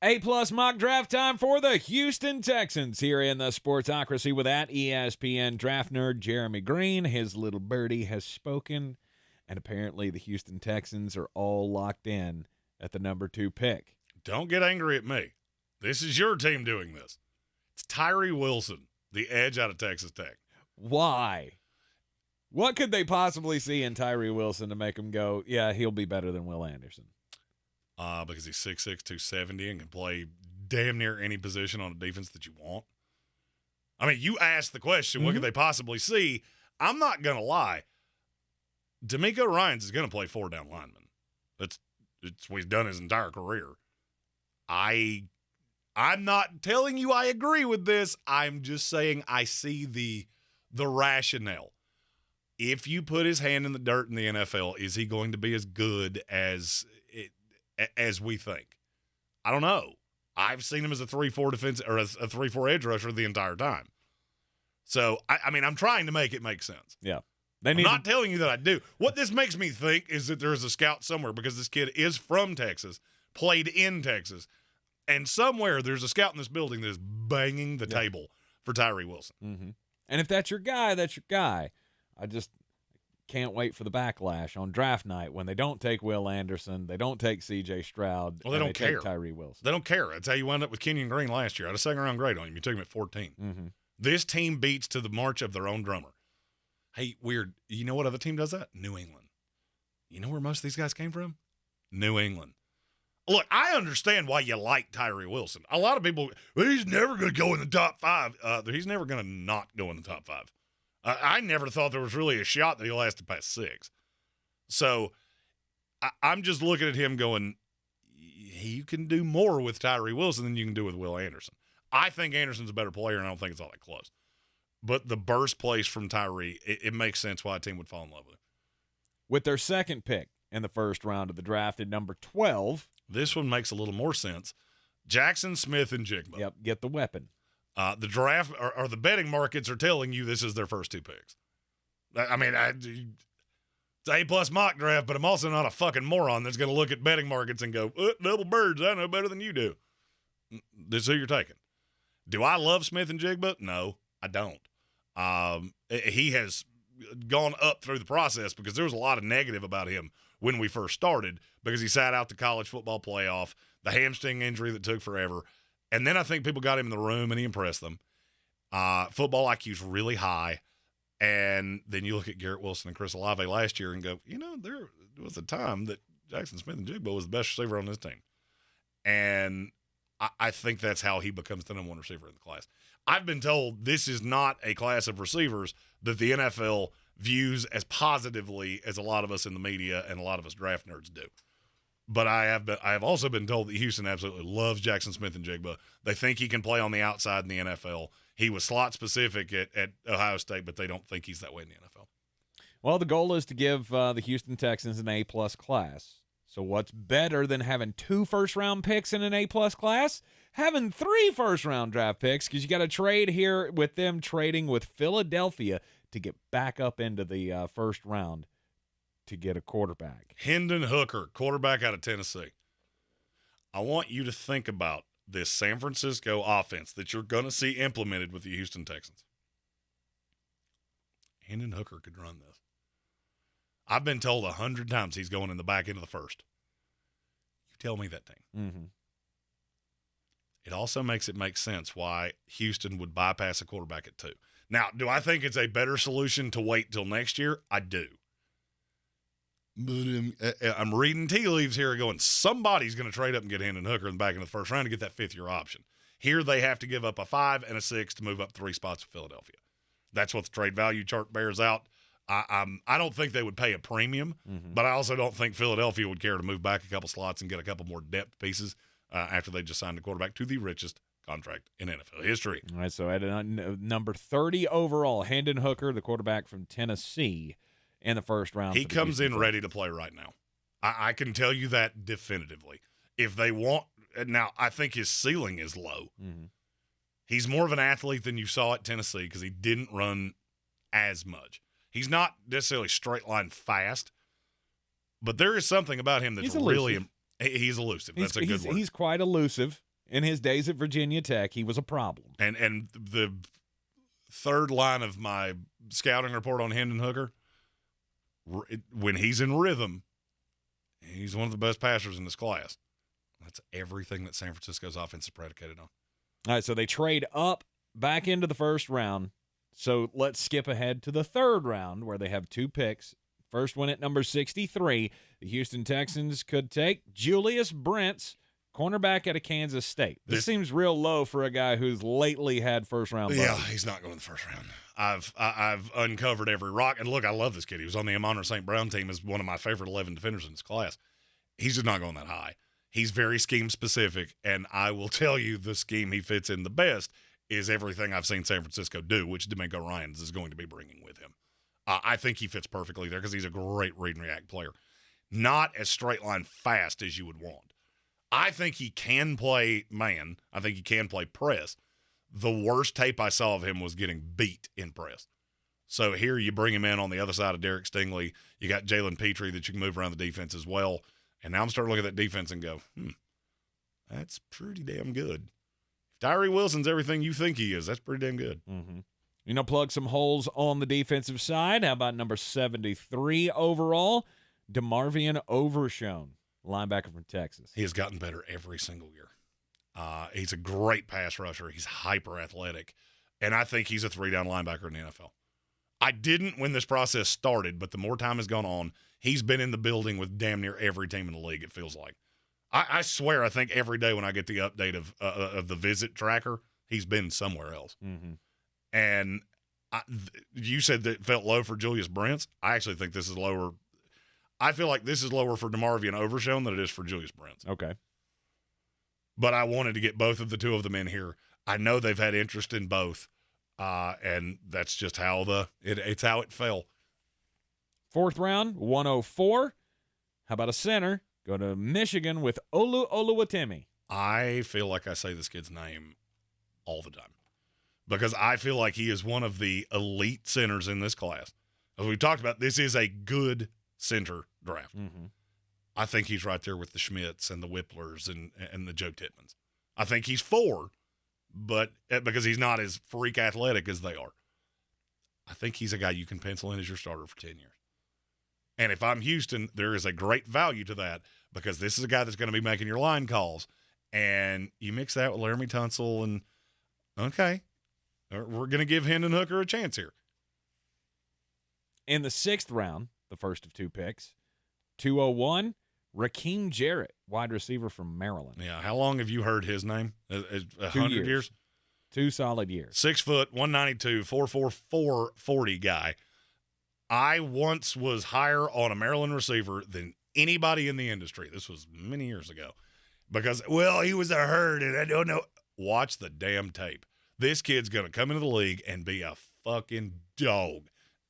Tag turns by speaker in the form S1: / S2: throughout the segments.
S1: A-plus mock draft time for the Houston Texans here in the Sportsocracy with at ESPN draft nerd Jeremy Green. His little birdie has spoken, and apparently the Houston Texans are all locked in at the number 2 pick.
S2: Don't get angry at me. This is your team doing this. It's Tyree Wilson, the edge out of Texas Tech.
S1: Why? What could they possibly see in Tyree Wilson to make him go, yeah, he'll be better than Will Anderson?
S2: Because he's 6'6", 270 and can play damn near any position on a defense that you want. I mean, you asked the question, what could they possibly see? I'm not going to lie. D'Amico Ryans is going to play 4-down lineman. It's what he's done his entire career. I'm not telling you I agree with this. I'm just saying I see the rationale. If you put his hand in the dirt in the NFL, is he going to be as good as we think? I don't know. I've seen him as a 3-4 defense or as a 3-4 edge rusher the entire time. So, I mean, I'm trying to make it make sense.
S1: Yeah.
S2: I'm not telling you that I do. What this makes me think is that there's a scout somewhere because this kid is from Texas, played in Texas, and somewhere there's a scout in this building that is banging the table for Tyree Wilson.
S1: Mm-hmm. And if that's your guy, that's your guy. I just can't wait for the backlash on draft night when they don't take Will Anderson, they don't take C.J. Stroud,
S2: well, they don't care.
S1: Take Tyree Wilson.
S2: They don't care. That's how you wound up with Kenyon Green last year. I had a second-round grade on him. You took him at 14.
S1: Mm-hmm.
S2: This team beats to the march of their own drummer. Hey, weird. You know what other team does that? New England. You know where most of these guys came from? New England. Look, I understand why you like Tyree Wilson. A lot of people, well, he's never going to go in the top 5. He's never going to not go in the top 5. I never thought there was really a shot that he'll last past 6. So I'm just looking at him going, you can do more with Tyree Wilson than you can do with Will Anderson. I think Anderson's a better player, and I don't think it's all that close. But the burst plays from Tyree, it makes sense why a team would fall in love with him. With
S1: their second pick in the first round of the draft at number 12.
S2: This one makes a little more sense. Jaxon, Smith-Njigba.
S1: Yep, get the weapon.
S2: The draft or the betting markets are telling you this is their first 2 picks. I mean, it's A-plus mock draft, but I'm also not a fucking moron that's going to look at betting markets and go, double birds, I know better than you do. This is who you're taking. Do I love Smith-Njigba? No, I don't. He has gone up through the process because there was a lot of negative about him when we first started because he sat out the college football playoff, the hamstring injury that took forever. And then I think people got him in the room and he impressed them. Football IQ's really high. And then you look at Garrett Wilson and Chris Olave last year and go, there was a time that Jaxon Smith-Njigba was the best receiver on this team. And I think that's how he becomes the number 1 receiver in the class. I've been told this is not a class of receivers that the NFL views as positively as a lot of us in the media and a lot of us draft nerds do. But I have also been told that Houston absolutely loves Jaxon Smith-Njigba. They think he can play on the outside in the NFL. He was slot specific at Ohio State, but they don't think he's that way in the NFL.
S1: Well, the goal is to give the Houston Texans an A-plus class. So what's better than having 2 first-round picks in an A-plus class? Having 3 first-round draft picks, because you got to trade here with them trading with Philadelphia to get back up into the first round to get a quarterback.
S2: Hendon Hooker, quarterback out of Tennessee. I want you to think about this San Francisco offense that you're going to see implemented with the Houston Texans. Hendon Hooker could run this. I've been told 100 times he's going in the back end of the first. You tell me that thing.
S1: Mm-hmm.
S2: It also makes it make sense why Houston would bypass a quarterback at 2. Now, do I think it's a better solution to wait till next year? I do. But I'm reading tea leaves here going, somebody's going to trade up and get Hendon Hooker in the back in the first round to get that 5th-year option. Here they have to give up a 5 and a 6 to move up 3 spots to Philadelphia. That's what the trade value chart bears out. I don't think they would pay a premium, but I also don't think Philadelphia would care to move back a couple slots and get a couple more depth pieces after they just signed a quarterback to the richest contract in NFL history.
S1: All right, so at number 30 overall, Hendon Hooker, the quarterback from Tennessee, in the first round.
S2: He comes in ready to play right now. I can tell you that definitively. If they want – now, I think his ceiling is low.
S1: Mm-hmm.
S2: He's more of an athlete than you saw at Tennessee because he didn't run as much. He's not necessarily straight line fast, but there is something about him that's really – he's elusive. That's a good word.
S1: He's quite elusive. In his days at Virginia Tech, he was a problem.
S2: And the third line of my scouting report on Hendon Hooker, when he's in rhythm, he's one of the best passers in this class. That's everything that San Francisco's offense is predicated on.
S1: All right, so they trade up back into the first round. So let's skip ahead to the third round where they have 2 picks. First one at number 63, the Houston Texans could take Julius Brents, cornerback out of Kansas State. This seems real low for a guy who's lately had first-round
S2: Yeah,
S1: buzz.
S2: he's not going in the first round. I've uncovered every rock. And look, I love this kid. He was on the Amon St. Brown team as one of my favorite 11 defenders in this class. He's just not going that high. He's very scheme-specific, and I will tell you the scheme he fits in the best is everything I've seen San Francisco do, which D'Amico Ryans is going to be bringing with him. I think he fits perfectly there because he's a great read-and-react player. Not as straight-line fast as you would want. I think he can play man. I think he can play press. The worst tape I saw of him was getting beat in press. So here you bring him in on the other side of Derek Stingley. You got Jalen Petrie that you can move around the defense as well. And now I'm starting to look at that defense and go, that's pretty damn good. If Tyree Wilson's everything you think he is, that's pretty damn good.
S1: Mm-hmm. Plug some holes on the defensive side. How about number 73 overall, DeMarvion Overshown, linebacker from Texas?
S2: He has gotten better every single year. He's a great pass rusher. He's hyper athletic. And I think he's a 3-down linebacker in the NFL. I didn't when this process started, but the more time has gone on, he's been in the building with damn near every team in the league, it feels like. I swear, I think every day when I get the update of the visit tracker, he's been somewhere else.
S1: Mm-hmm.
S2: And you said that it felt low for Julius Brents. I actually think this is lower. I feel like this is lower for DeMarvion Overshown than it is for Julius Brents.
S1: Okay.
S2: But I wanted to get both of the two of them in here. I know they've had interest in both, and that's just how it's how it fell.
S1: Fourth round, 104. How about a center? Go to Michigan with Oluwatimi.
S2: I feel like I say this kid's name all the time because I feel like he is one of the elite centers in this class. As we've talked about, this is a good center draft.
S1: Mm-hmm.
S2: I think he's right there with the Schmitz and the Whipplers and the Joe Tittmans. I think he's 4, but because he's not as freak athletic as they are. I think he's a guy you can pencil in as your starter for 10 years. And if I'm Houston, there is a great value to that because this is a guy that's going to be making your line calls. And you mix that with Laramie Tunsil and, okay, we're going to give Hendon Hooker a chance here.
S1: In the 6th round, the first of 2 picks, 201, Rakim Jarrett, wide receiver from Maryland.
S2: Yeah, how long have you heard his name? 100 years?
S1: 2 solid years.
S2: 6 foot, 192, 4.44 40 guy. I once was higher on a Maryland receiver than anybody in the industry. This was many years ago. Because, well, he was a herd, and I don't know. Watch the damn tape. This kid's going to come into the league and be a fucking dog.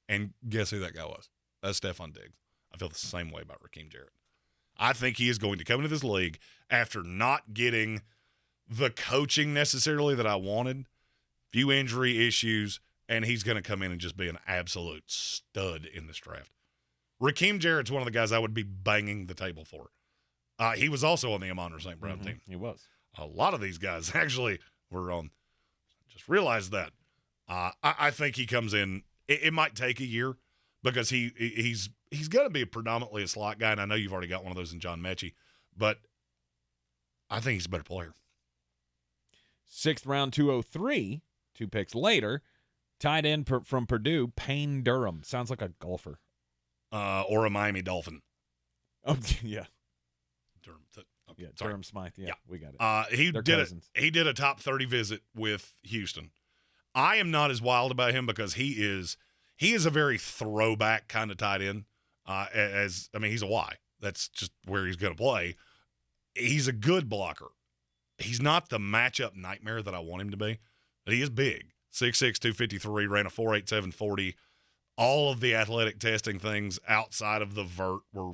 S2: And guess who that guy was? That's Stephon Diggs. I feel the same way about Rakim Jarrett. I think he is going to come into this league after not getting the coaching necessarily that I wanted, few injury issues, and he's going to come in and just be an absolute stud in this draft. Rakim Jarrett's one of the guys I would be banging the table for. He was also on the Amon St. Brown team.
S1: He was.
S2: A lot of these guys actually were on. Just realized that. I think he comes in. It might take a year because he's going to be predominantly a slot guy, and I know you've already got one of those in John Mechie, but I think he's a better player.
S1: 6th round, 203, 2 picks later, tight end from Purdue, Payne Durham. Sounds like a golfer.
S2: Or a Miami Dolphin.
S1: Oh, yeah.
S2: Durham. Okay,
S1: Yeah,
S2: sorry.
S1: Durham Smythe. Yeah, we got it.
S2: He did a top 30 visit with Houston. I am not as wild about him because he is a very throwback kind of tight end. He's a Y. That's just where he's going to play. He's a good blocker. He's not the matchup nightmare that I want him to be, but he is big. 6'6", 253, ran a 4.87 40. All of the athletic testing things outside of the vert were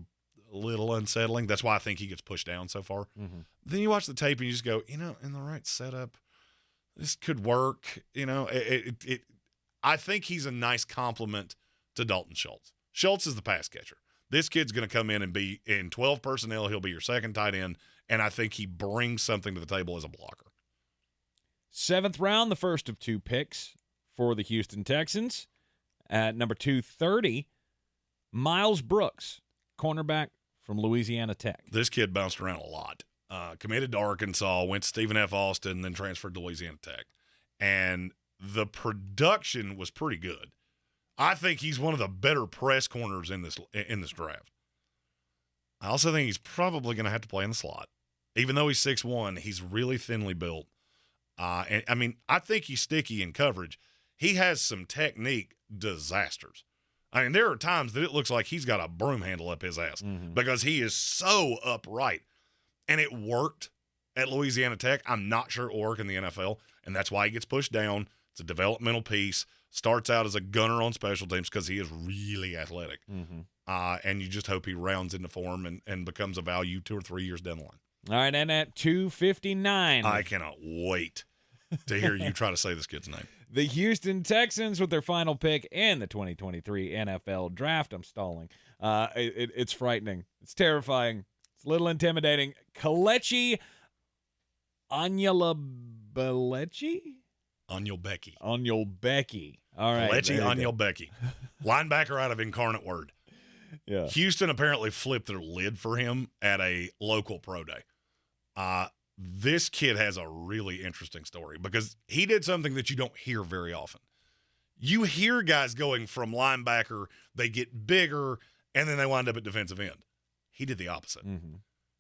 S2: a little unsettling. That's why I think he gets pushed down so far.
S1: Mm-hmm.
S2: Then you watch the tape and you just go, in the right setup, this could work. I think he's a nice compliment to Dalton Schultz. Schultz is the pass catcher. This kid's going to come in and be in 12 personnel. He'll be your second tight end, and I think he brings something to the table as a blocker.
S1: 7th round, the first of 2 picks for the Houston Texans. At number 230, Myles Brooks, cornerback from Louisiana Tech.
S2: This kid bounced around a lot. Committed to Arkansas, went to Stephen F. Austin, then transferred to Louisiana Tech. And the production was pretty good. I think he's one of the better press corners in this draft. I also think he's probably going to have to play in the slot. Even though he's 6'1", he's really thinly built. And I mean, I think he's sticky in coverage. He has some technique disasters. I mean, there are times that it looks like he's got a broom handle up his ass because he is so upright. And it worked at Louisiana Tech. I'm not sure it will work in the NFL, and that's why he gets pushed down. It's a developmental piece. Starts out as a gunner on special teams because he is really athletic. And you just hope he rounds into form and becomes a value 2 or 3 years down the line.
S1: All right, and at 259.
S2: I cannot wait to hear you try to say this kid's name.
S1: The Houston Texans with their final pick in the 2023 NFL Draft. I'm stalling. It's frightening. It's terrifying. It's a little intimidating. Kelechi Anyalebechi? Anyalebechi. All right.
S2: Kelechi Anyalebechi. Linebacker out of Incarnate Word.
S1: Yeah.
S2: Houston apparently flipped their lid for him at a local pro day. This kid has a really interesting story because he did something that you don't hear very often. You hear guys going from linebacker, they get bigger, and then they wind up at defensive end. He did the opposite.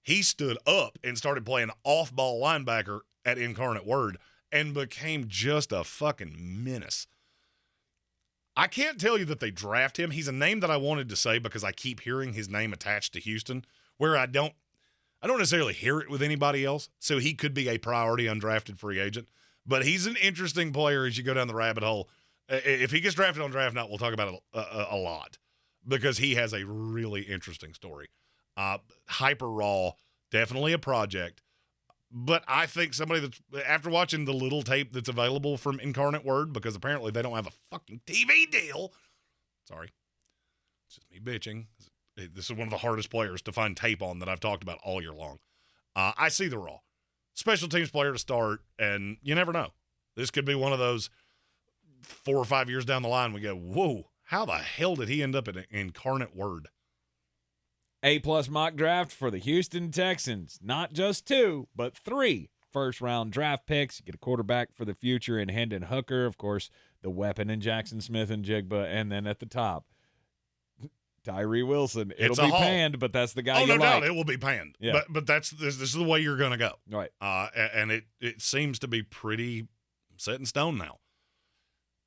S2: He stood up and started playing off-ball linebacker at Incarnate Word and became just a fucking menace. I can't tell you that they draft him. He's a name that I wanted to say because I keep hearing his name attached to Houston, where I don't necessarily hear it with anybody else, so he could be a priority undrafted free agent. But he's an interesting player as you go down the rabbit hole. If he gets drafted on Draft Night, we'll talk about it a lot because he has a really interesting story. Hyper raw, definitely a project. But I think somebody that's, after watching the little tape that's available from Incarnate Word, because apparently they don't have a fucking TV deal. Sorry. It's just me bitching. This is one of the hardest players to find tape on that I've talked about all year long. I see the raw. Special teams player to start, and you never know. This could be one of those 4 or 5 years down the line we go, whoa, how the hell did he end up in Incarnate Word?
S1: A-plus mock draft for the Houston Texans. Not just 2, but 3 first-round draft picks. You get a quarterback for the future in Hendon Hooker, of course, the weapon in Jaxon, Smith-Njigba, and then at the top, Tyree Wilson. It'll be panned, but that's the guy you like. Oh, no doubt,
S2: it will be panned. Yeah. But this is the way you're going to go.
S1: Right.
S2: And it seems to be pretty set in stone now.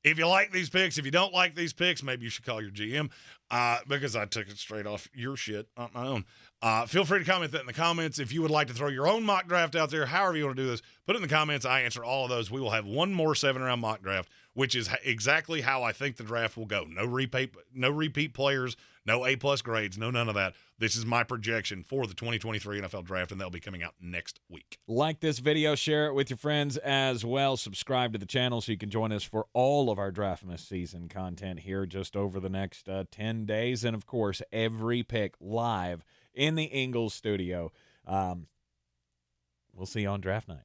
S2: If you like these picks, if you don't like these picks, maybe you should call your GM because I took it straight off your shit, not my own. Feel free to comment that in the comments. If you would like to throw your own mock draft out there, however you want to do this, put it in the comments. I answer all of those. We will have one more 7-round mock draft, which is exactly how I think the draft will go. No repeat players, no A-plus grades, no none of that. This is my projection for the 2023 NFL Draft, and that'll be coming out next week.
S1: Like this video, share it with your friends as well. Subscribe to the channel so you can join us for all of our Draftmas season content here just over the next 10 days. And, of course, every pick live in the Ingles studio. We'll see you on Draft Night.